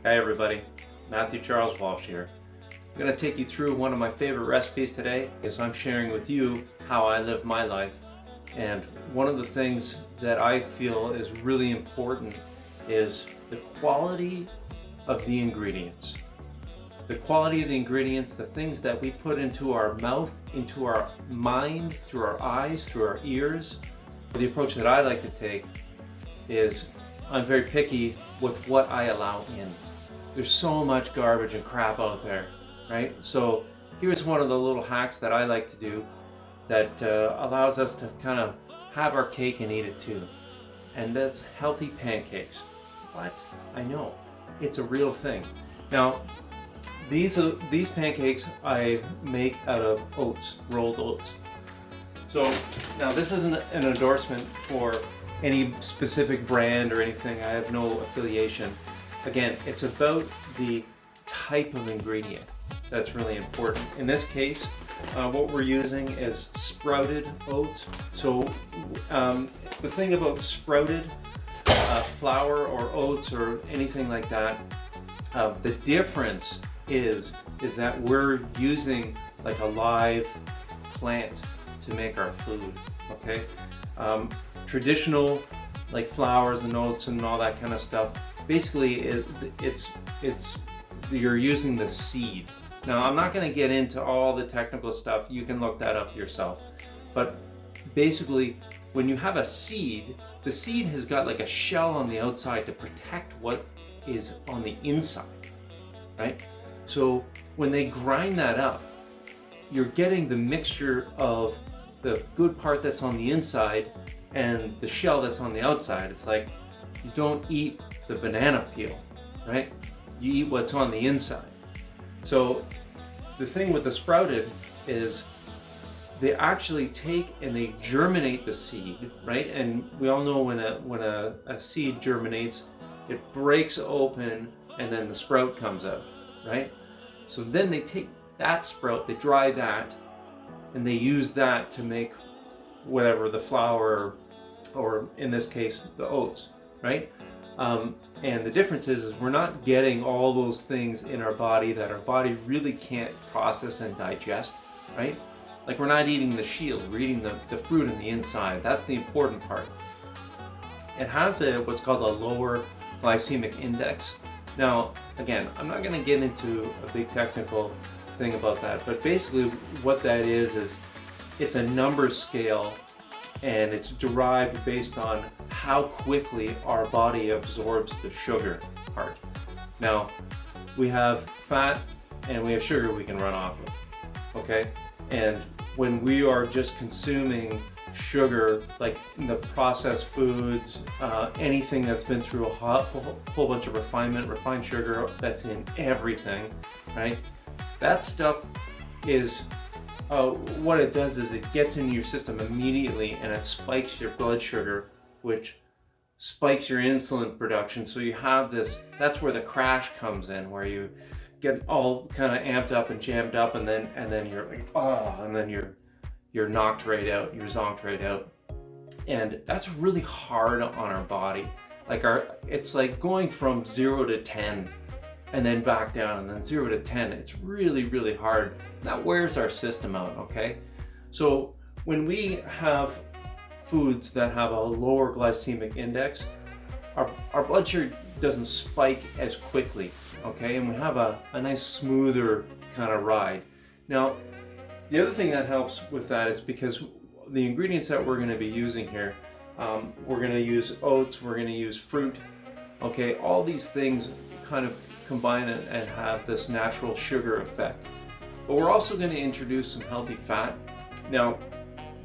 Hey everybody, Matthew Charles Walsh here. I'm going to take you through one of my favorite recipes today as I'm sharing with you how I live my life. And one of the things that I feel is really important is the quality of the ingredients. The quality of the ingredients, the things that we put into our mouth, into our mind, through our eyes, through our ears. The approach that I like to take is I'm very picky with what I allow in. There's so much garbage and crap out there, right? So here's one of the little hacks that I like to do that allows us to kind of have our cake and eat it too. And that's healthy pancakes. But I know, it's a real thing. Now, these pancakes I make out of oats, rolled oats. So now this isn't an endorsement for any specific brand or anything. I have no affiliation. Again, it's about the type of ingredient that's really important. In this case, what we're using is sprouted oats. So the thing about sprouted flour or oats or anything like that, the difference is that we're using like a live plant to make our food, okay? Traditional like flours and oats and all that kind of stuff, basically it's you're using the seed. Now I'm not going to get into all the technical stuff, you can look that up yourself, but basically when you have a seed, the seed has got like a shell on the outside to protect what is on the inside, right? So when they grind that up, you're getting the mixture of the good part that's on the inside and the shell that's on the outside. It's like you don't eat the banana peel, right? You eat what's on the inside. So the thing with the sprouted is they actually take and they germinate the seed, right? And we all know when a seed germinates, it breaks open and then the sprout comes out, right? So then they take that sprout, they dry that, and they use that to make whatever, the flour, or in this case, the oats, right? And the difference is we're not getting all those things in our body that our body really can't process and digest, right? Like we're not eating the shield, we're eating the fruit in the inside. That's the important part. It has what's called a lower glycemic index. Now, again, I'm not going to get into a big technical thing about that, but basically what that is it's a number scale, and it's derived based on how quickly our body absorbs the sugar part. Now, we have fat and we have sugar we can run off of, okay? And when we are just consuming sugar, like in the processed foods, anything that's been through a whole bunch of refined sugar that's in everything, right? That stuff is, what it does is it gets into your system immediately and it spikes your blood sugar, which spikes your insulin production. So you have this, that's where the crash comes in, where you get all kind of amped up and jammed up, and then you're like, oh, and then you're knocked right out, you're zonked right out. And that's really hard on our body. Like it's like going from 0 to 10 and then back down, and then 0 to 10. It's really, really hard. That wears our system out, okay? So when we have foods that have a lower glycemic index, our blood sugar doesn't spike as quickly, okay? And we have a nice smoother kind of ride. Now, the other thing that helps with that is because the ingredients that we're going to be using here, we're going to use oats, we're going to use fruit, okay? All these things kind of combine and have this natural sugar effect. But we're also going to introduce some healthy fat. Now,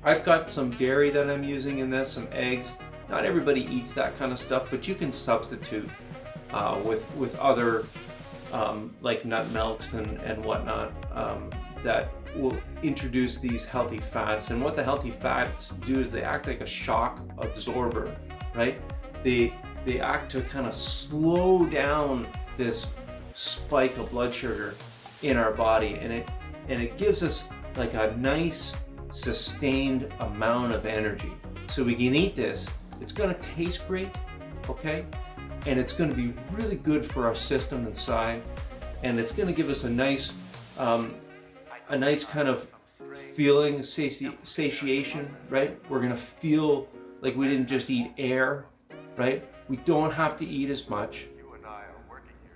I've got some dairy that I'm using in this, some eggs. Not everybody eats that kind of stuff, but you can substitute with other like nut milks and whatnot that will introduce these healthy fats. And what the healthy fats do is they act like a shock absorber, right? They act to kind of slow down this spike of blood sugar in our body, and it gives us like a nice sustained amount of energy. So we can eat this, it's gonna taste great, okay? and it's going to be really good for our system inside, and it's going to give us a nice kind of feeling, satiation, right? We're going to feel like we didn't just eat air, right? We don't have to eat as much,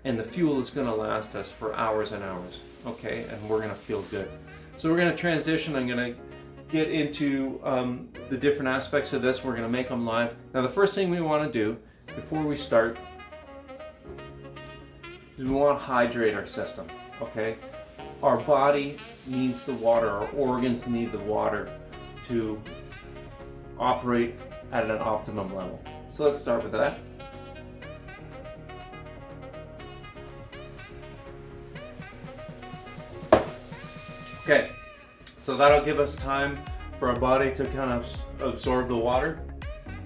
and the fuel is going to last us for hours and hours, okay? And we're going to feel good. So we're going to transition. I'm going to get into the different aspects of this. We're going to make them live. Now, the first thing we want to do before we start is we want to hydrate our system, okay? Our body needs the water, our organs need the water to operate at an optimum level. So let's start with that. Okay, so that'll give us time for our body to kind of absorb the water.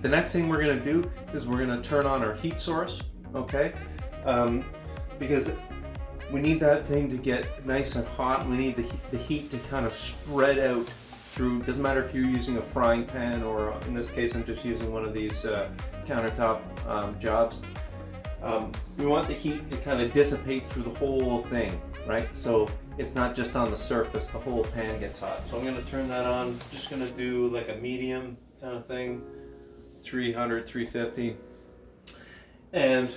The next thing we're going to do is we're going to turn on our heat source, okay? Because we need that thing to get nice and hot. We need the heat to kind of spread out through. Doesn't matter if you're using a frying pan, or in this case I'm just using one of these countertop jobs. We want the heat to kind of dissipate through the whole thing, right? So it's not just on the surface, the whole pan gets hot. So I'm going to turn that on. Just going to do like a medium kind of thing, 300, 350. And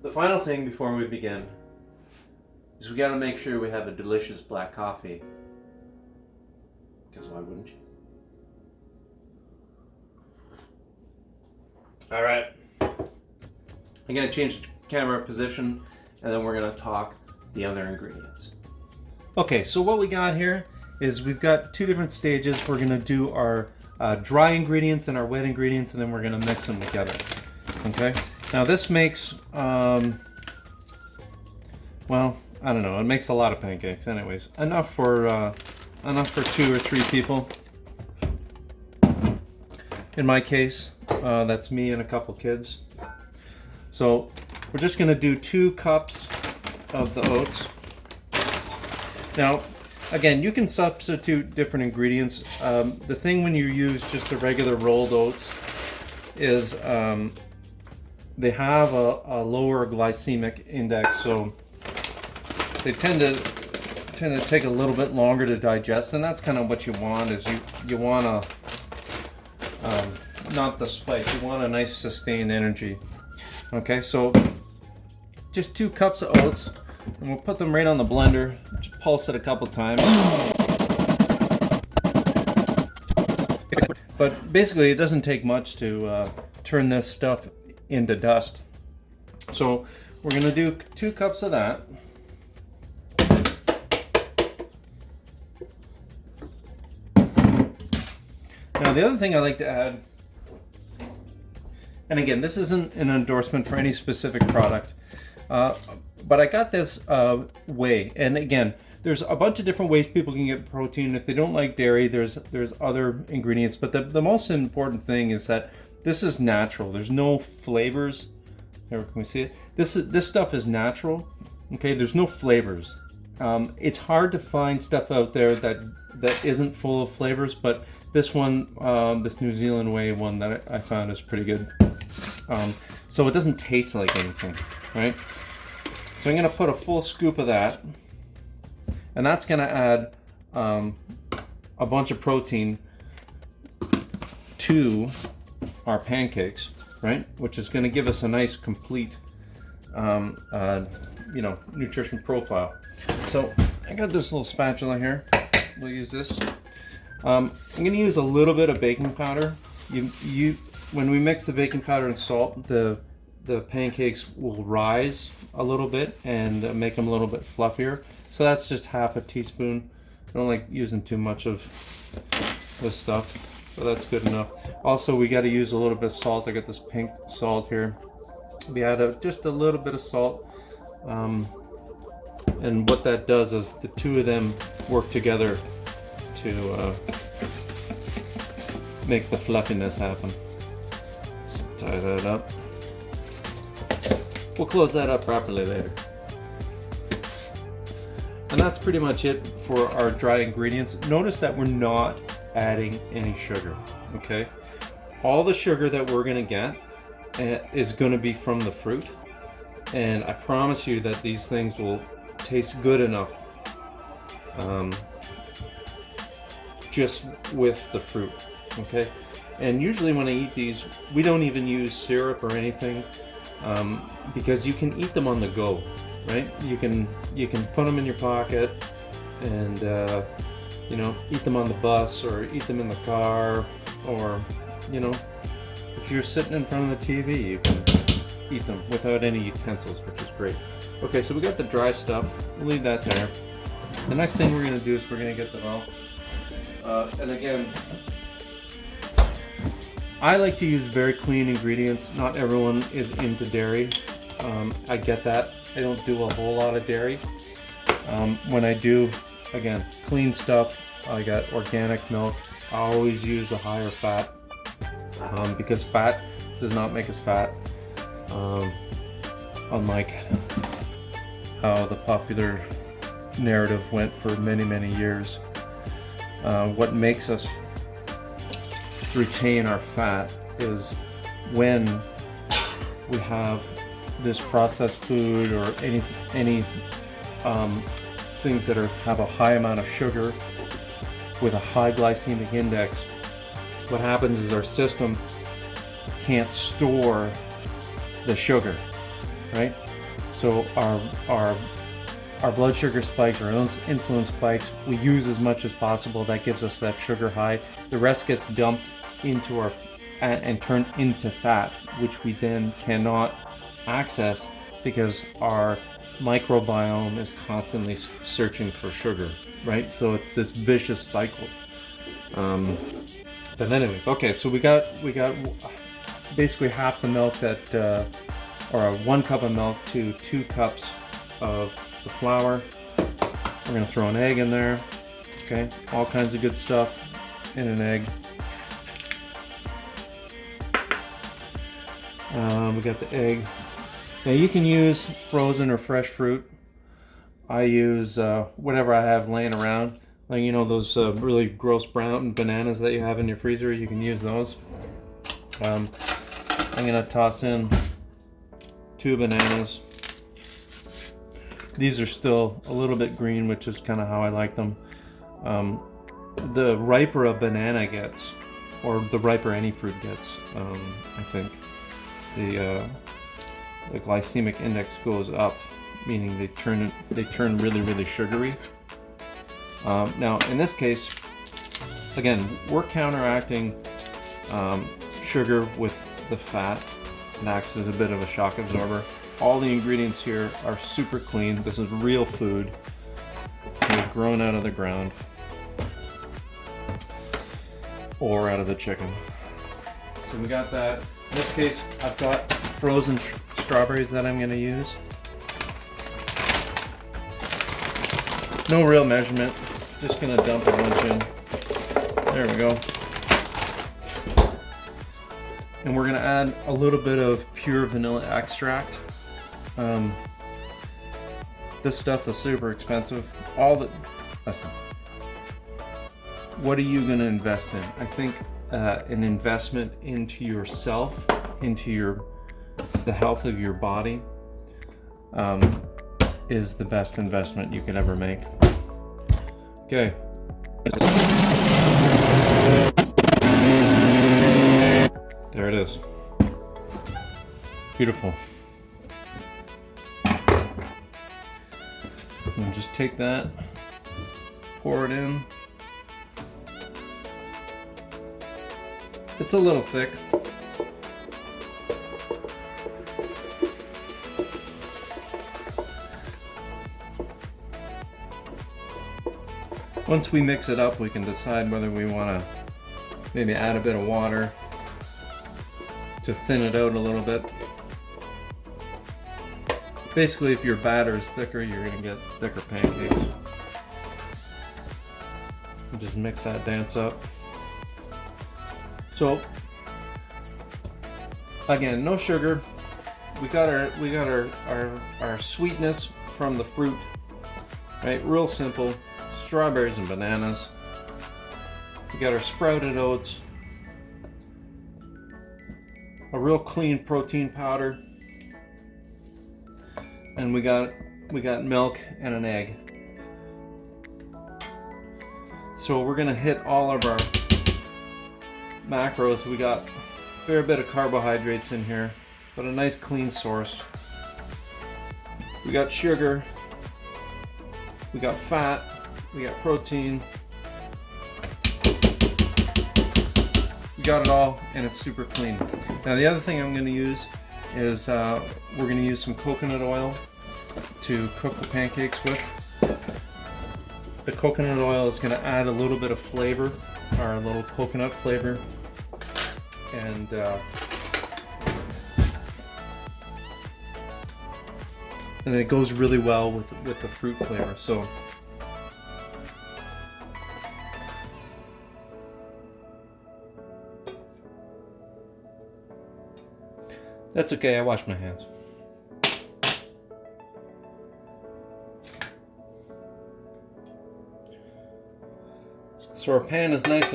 the final thing before we begin is we got to make sure we have a delicious black coffee, because why wouldn't you? All right, I'm going to change the camera position, and then we're going to talk the other ingredients. Okay, so what we got here is we've got two different stages. We're going to do our dry ingredients and our wet ingredients, and then we're going to mix them together. Okay, now this makes well, I don't know, it makes a lot of pancakes. Anyways, enough for 2 or 3 people. In my case, that's me and a couple kids. So we're just going to do 2 cups of the oats. Now, again, you can substitute different ingredients. The thing when you use just the regular rolled oats is they have a lower glycemic index, so they tend to take a little bit longer to digest, and that's kind of what you want. Is you want a not the spike. You want a nice sustained energy. Okay, so just 2 cups of oats, and we'll put them right on the blender. Just pulse it a couple times. But basically, it doesn't take much to turn this stuff into dust. So we're gonna do 2 cups of that. Now, the other thing I like to add, and again, this isn't an endorsement for any specific product, but I got this whey, and again, there's a bunch of different ways people can get protein. If they don't like dairy, there's other ingredients, but the most important thing is that this is natural. There's no flavors. There, can we see it? This stuff is natural. Okay, there's no flavors. It's hard to find stuff out there that isn't full of flavors, but this one, this New Zealand whey one that I found is pretty good. So it doesn't taste like anything, right? So I'm gonna put a full scoop of that, and that's gonna add a bunch of protein to our pancakes, right? Which is gonna give us a nice complete, nutrition profile. So I got this little spatula here. We'll use this. I'm going to use a little bit of baking powder. When we mix the baking powder and salt, the pancakes will rise a little bit and make them a little bit fluffier. So that's just half a teaspoon. I don't like using too much of this stuff, but that's good enough. Also, we got to use a little bit of salt. I got this pink salt here. We add just a little bit of salt. And what that does is the two of them work together to make the fluffiness happen. So tie that up. We'll close that up properly later. And that's pretty much it for our dry ingredients. Notice that we're not adding any sugar, okay? All the sugar that we're gonna get is gonna be from the fruit, And I promise you that these things will taste good enough just with the fruit, okay? And usually when I eat these, we don't even use syrup or anything, because you can eat them on the go, right? You can put them in your pocket and you know, eat them on the bus or eat them in the car, or you know, if you're sitting in front of the TV, you can eat them without any utensils, which is great. Okay, so we got the dry stuff. We'll leave that there. The next thing we're going to do is we're going to get the milk. And again, I like to use very clean ingredients. Not everyone is into dairy. I get that. I don't do a whole lot of dairy. When I do, again, clean stuff. I got organic milk. I always use a higher fat, because fat does not make us fat. Unlike how the popular narrative went for many, many years. What makes us retain our fat is when we have this processed food or any things that have a high amount of sugar with a high glycemic index. What happens is our system can't store the sugar, right? So our blood sugar spikes, our insulin spikes, we use as much as possible. That gives us that sugar high. The rest gets dumped into our and turned into fat, which we then cannot access because our microbiome is constantly searching for sugar, right? So it's this vicious cycle. But anyways, okay, so we got basically half the milk that, or 1 cup of milk to 2 cups of the flour. We're gonna throw an egg in there. Okay, all kinds of good stuff in an egg. We got the egg. Now you can use frozen or fresh fruit. I use whatever I have laying around. Like, you know, those really gross brown bananas that you have in your freezer, you can use those. I'm gonna toss in 2 bananas. These are still a little bit green, which is kind of how I like them. The riper a banana gets, or the riper any fruit gets, I think, the glycemic index goes up, meaning they turn really, really sugary. Now, in this case, again, we're counteracting sugar with the fat. It acts as a bit of a shock absorber. All the ingredients here are super clean. This is real food. It's grown out of the ground or out of the chicken. So we got that. In this case, I've got frozen strawberries that I'm going to use. No real measurement. Just going to dump a bunch in. There we go. And we're going to add a little bit of pure vanilla extract. This stuff is super expensive. What are you going to invest in? I think an investment into yourself, into the health of your body, is the best investment you could ever make. Okay. There it is. Beautiful. And just take that, pour it in. It's a little thick. Once we mix it up, we can decide whether we want to maybe add a bit of water to thin it out a little bit. Basically, if your batter is thicker, you're going to get thicker pancakes. Just mix that dance up. So, again, no sugar. We got our sweetness from the fruit, right? Real simple. Strawberries and bananas. We got our sprouted oats. A real clean protein powder. and we got milk and an egg. So we're gonna hit all of our macros. We got a fair bit of carbohydrates in here, but a nice clean source. We got sugar, we got fat, we got protein. We got it all, and it's super clean. Now the other thing I'm going to use is we're going to use some coconut oil to cook the pancakes with. The coconut oil is going to add a little bit of flavor, or a little coconut flavor, and it goes really well with the fruit flavor. So that's okay, I wash my hands. So our pan is nice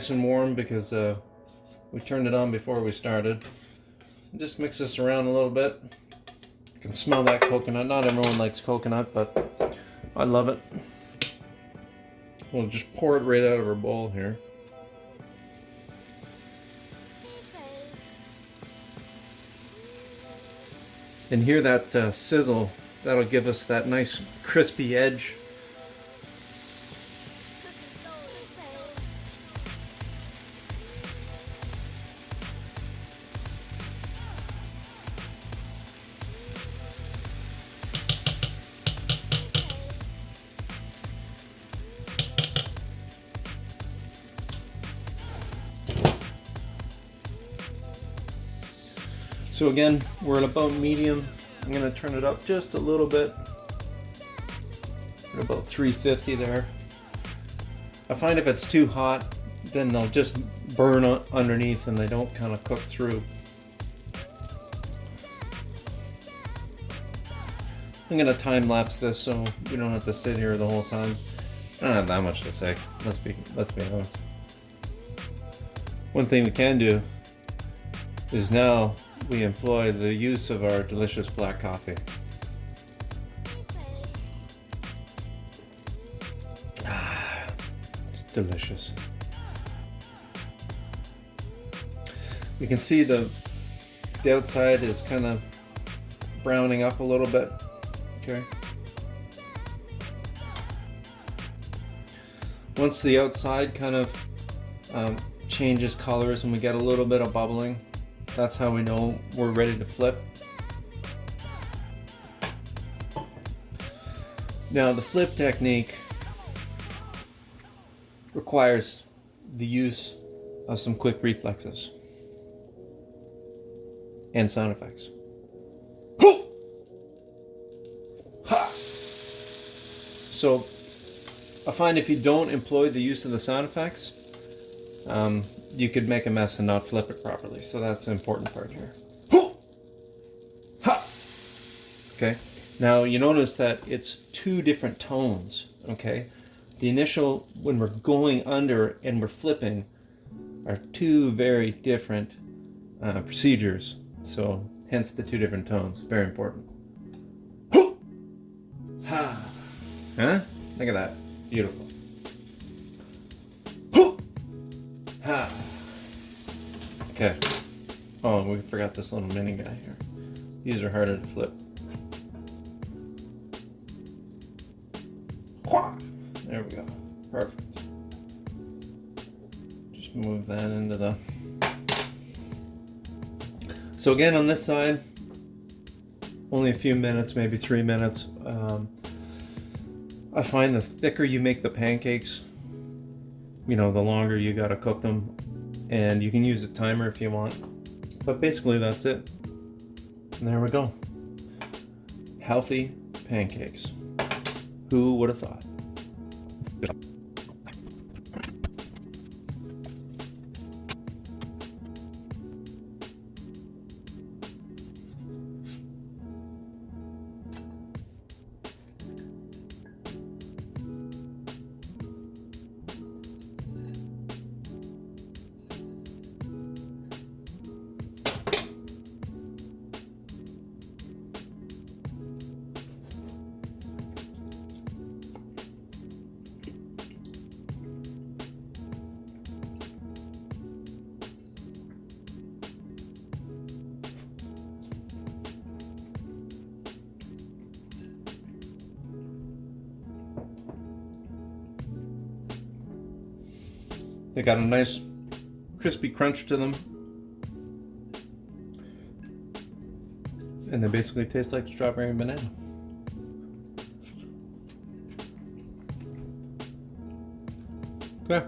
and warm because we turned it on before we started. Just mix this around a little bit. You can smell that coconut. Not everyone likes coconut, but I love it. We'll just pour it right out of our bowl here. And hear that sizzle. That'll give us that nice crispy edge. So again, we're at about medium. I'm going to turn it up just a little bit. At about 350 there. I find if it's too hot, then they'll just burn underneath and they don't kind of cook through. I'm going to time lapse this so we don't have to sit here the whole time. I don't have that much to say. Let's be honest. One thing we can do is now we employ the use of our delicious black coffee. Ah, it's delicious. You can see the outside is kind of browning up a little bit. Okay. Once the outside kind of changes colors and we get a little bit of bubbling, that's how we know we're ready to flip. Now the flip technique requires the use of some quick reflexes and sound effects. So I find if you don't employ the use of the sound effects, you could make a mess and not flip it properly. So that's the important part here. Okay. Now you notice that it's two different tones. Okay. The initial, when we're going under and we're flipping, are two very different procedures. So hence the two different tones. Very important. Huh? Look at that. Beautiful. Okay. Oh, we forgot this little mini guy here. These are harder to flip. There we go. Perfect. Just move that into the... So again, on this side, only a few minutes, maybe 3 minutes. I find the thicker you make the pancakes, the longer you gotta cook them. And you can use a timer if you want. But basically that's it. And there we go. Healthy pancakes. Who would have thought? They got a nice crispy crunch to them. And they basically taste like strawberry and banana. Okay.